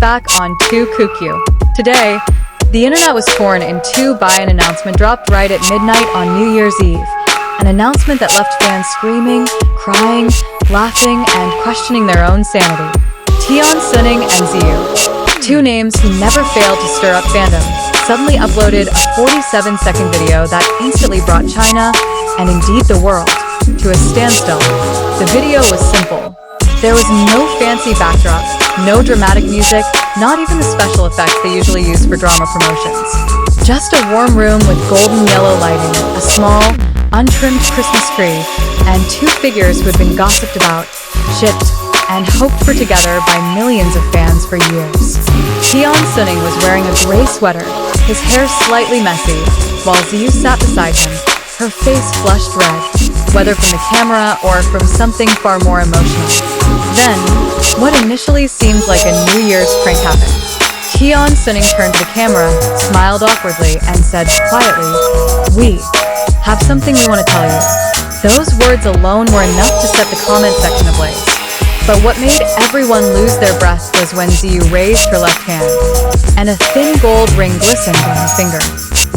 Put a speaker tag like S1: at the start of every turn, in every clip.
S1: back on kook. Today, the internet was torn in two by an announcement dropped right at midnight on New Year's Eve. An announcement that left fans screaming, crying, laughing, and questioning their own sanity. Tian Xuning Ziyu, two names who never failed to stir up fandom, suddenly uploaded a 47-second video that instantly brought China, and indeed the world, to a standstill. The video was simple. There was no fancy backdrop, no dramatic music, not even the special effects they usually use for drama promotions. Just a warm room with golden yellow lighting, a small, untrimmed Christmas tree, and two figures who had been gossiped about, shipped, and hoped for together by millions of fans for years. Tian Xuning was wearing a gray sweater, his hair slightly messy, while Ziyu sat beside him, her face flushed red, whether from the camera or from something far more emotional. Then, what initially seemed like a New Year's prank happened. Tian Xuning turned to the camera, smiled awkwardly, and said quietly, "We have something we want to tell you." Those words alone were enough to set the comment section ablaze. But what made everyone lose their breath was when Ziyu raised her left hand, and a thin gold ring glistened on her finger.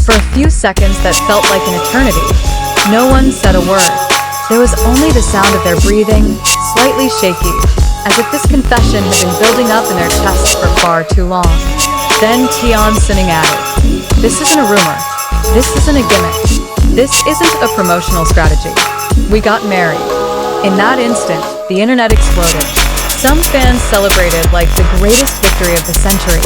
S1: For a few seconds that felt like an eternity, no one said a word. There was only the sound of their breathing, slightly shaky, as if this confession had been building up in their chests for far too long. Then Tian Xuning added, "This isn't a rumor. This isn't a gimmick. This isn't a promotional strategy. We got married." In that instant, the internet exploded. Some fans celebrated like the greatest victory of the century.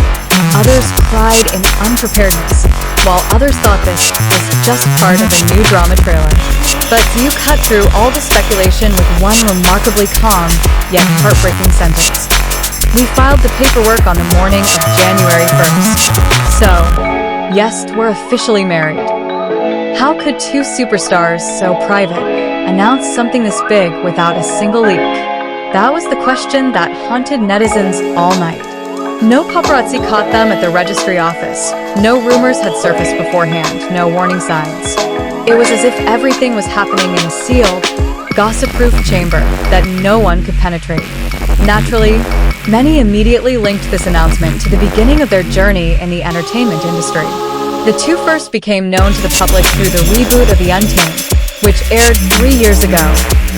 S1: Others cried in unpreparedness, while others thought this was just part of a new drama trailer. But Ziyu cut through all the speculation with one remarkably calm, yet heartbreaking sentence. "We filed the paperwork on the morning of January 1st. So, yes, we're officially married." How could two superstars, so private, announce something this big without a single leak? That was the question that haunted netizens all night. No paparazzi caught them at the registry office. No rumors had surfaced beforehand, no warning signs. It was as if everything was happening in a sealed, gossip-proof chamber that no one could penetrate. Naturally, many immediately linked this announcement to the beginning of their journey in the entertainment industry. The two first became known to the public through the reboot of The Untamed, which aired 3 years ago,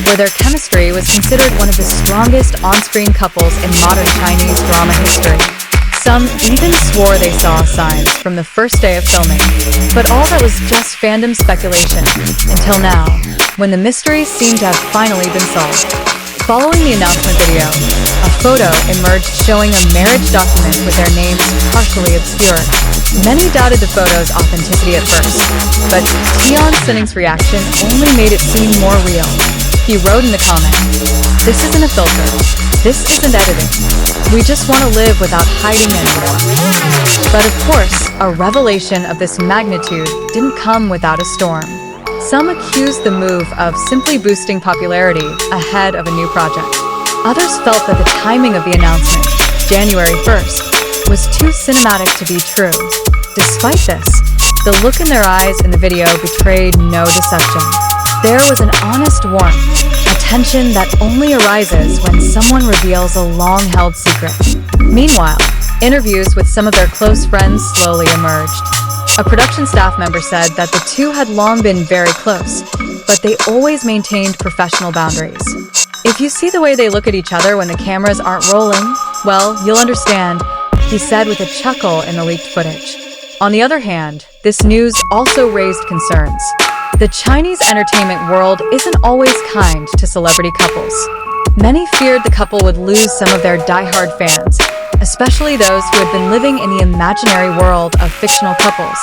S1: where their chemistry was considered one of the strongest on-screen couples in modern Chinese drama history. Some even swore they saw signs from the first day of filming, but all that was just fandom speculation, until now, when the mystery seemed to have finally been solved. Following the announcement video, a photo emerged showing a marriage document with their names partially obscured. Many doubted the photo's authenticity at first, but Tian Xuning's reaction only made it seem more real. He wrote in the comment, "This isn't a filter. This isn't editing. We just want to live without hiding anymore." But of course, a revelation of this magnitude didn't come without a storm. Some accused the move of simply boosting popularity ahead of a new project. Others felt that the timing of the announcement, January 1st, was too cinematic to be true. Despite this, the look in their eyes in the video betrayed no deception. There was an honest warmth, a tension that only arises when someone reveals a long-held secret. Meanwhile, interviews with some of their close friends slowly emerged. A production staff member said that the two had long been very close, but they always maintained professional boundaries. "If you see the way they look at each other when the cameras aren't rolling, well, you'll understand," he said with a chuckle in the leaked footage. On the other hand, this news also raised concerns. The Chinese entertainment world isn't always kind to celebrity couples. Many feared the couple would lose some of their die-hard fans, especially those who had been living in the imaginary world of fictional couples.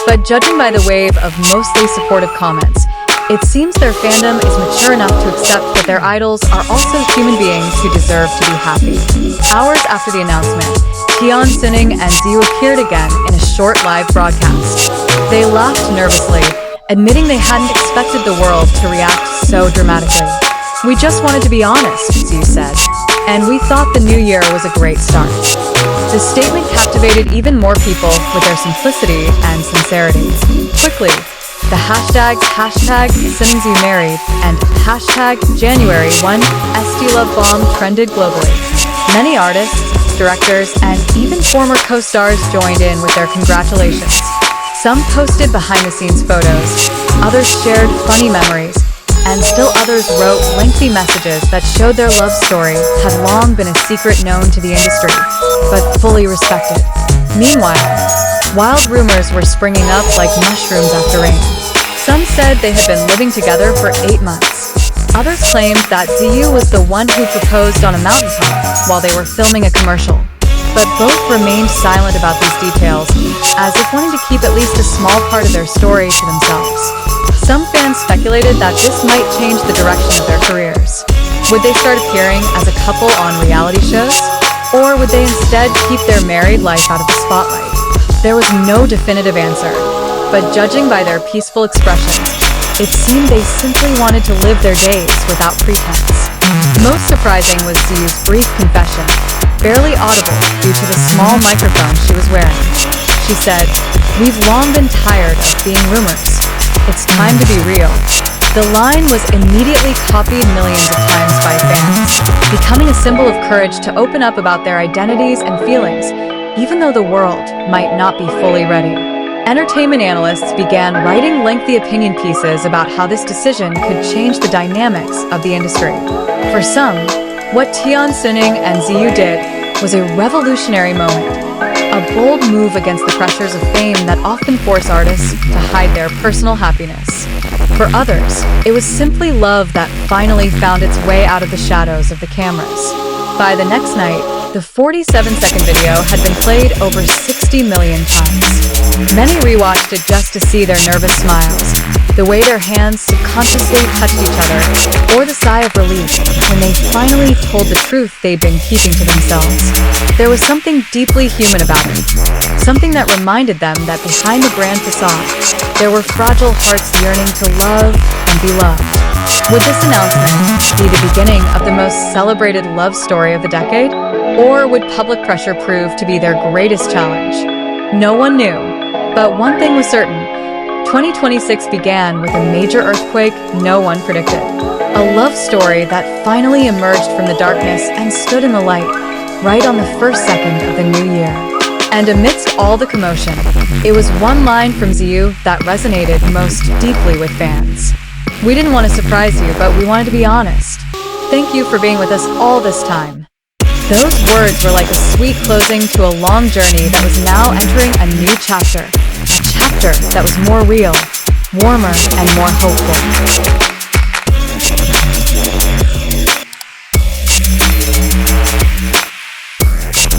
S1: But judging by the wave of mostly supportive comments, it seems their fandom is mature enough to accept that their idols are also human beings who deserve to be happy. Hours after the announcement, Tian Xuning and Ziyu appeared again in a short live broadcast. They laughed nervously, admitting they hadn't expected the world to react so dramatically. "We just wanted to be honest," Ziyu said, "and we thought the new year was a great start." The statement captivated even more people with their simplicity and sincerity. Quickly, the hashtags #SuningZiyu and #January1 STLoveBomb trended globally. Many artists, directors, and even former co-stars joined in with their congratulations. Some posted behind-the-scenes photos, others shared funny memories, and still others wrote lengthy messages that showed their love story had long been a secret known to the industry, but fully respected. Meanwhile, wild rumors were springing up like mushrooms after rain. Some said they had been living together for 8 months. Others claimed that Ziyu was the one who proposed on a mountaintop while they were filming a commercial. But both remained silent about these details, as if wanting to keep at least a small part of their story to themselves. Some fans speculated that this might change the direction of their careers. Would they start appearing as a couple on reality shows? Or would they instead keep their married life out of the spotlight? There was no definitive answer, but judging by their peaceful expressions, it seemed they simply wanted to live their days without pretense. Most surprising was Ziyu's brief confession, barely audible due to the small microphone she was wearing. She said, "We've long been tired of being rumors. It's time to be real." The line was immediately copied millions of times by fans, becoming a symbol of courage to open up about their identities and feelings, even though the world might not be fully ready. Entertainment analysts began writing lengthy opinion pieces about how this decision could change the dynamics of the industry. For some, what Tian Xuning and Ziyu did was a revolutionary moment, a bold move against the pressures of fame that often force artists to hide their personal happiness. For others, it was simply love that finally found its way out of the shadows of the cameras. By the next night, the 47-second video had been played over 60 million times. Many rewatched it just to see their nervous smiles, the way their hands subconsciously touched each other, or the sigh of relief when they finally told the truth they'd been keeping to themselves. There was something deeply human about it, something that reminded them that behind the grand facade, there were fragile hearts yearning to love and be loved. Would this announcement be the beginning of the most celebrated love story of the decade? Or would public pressure prove to be their greatest challenge? No one knew, but one thing was certain. 2026 began with a major earthquake no one predicted. A love story that finally emerged from the darkness and stood in the light, right on the first second of the new year. And amidst all the commotion, it was one line from Ziyu that resonated most deeply with fans. "We didn't want to surprise you, but we wanted to be honest. Thank you for being with us all this time." Those words were like a sweet closing to a long journey that was now entering a new chapter. A chapter that was more real, warmer, and more hopeful.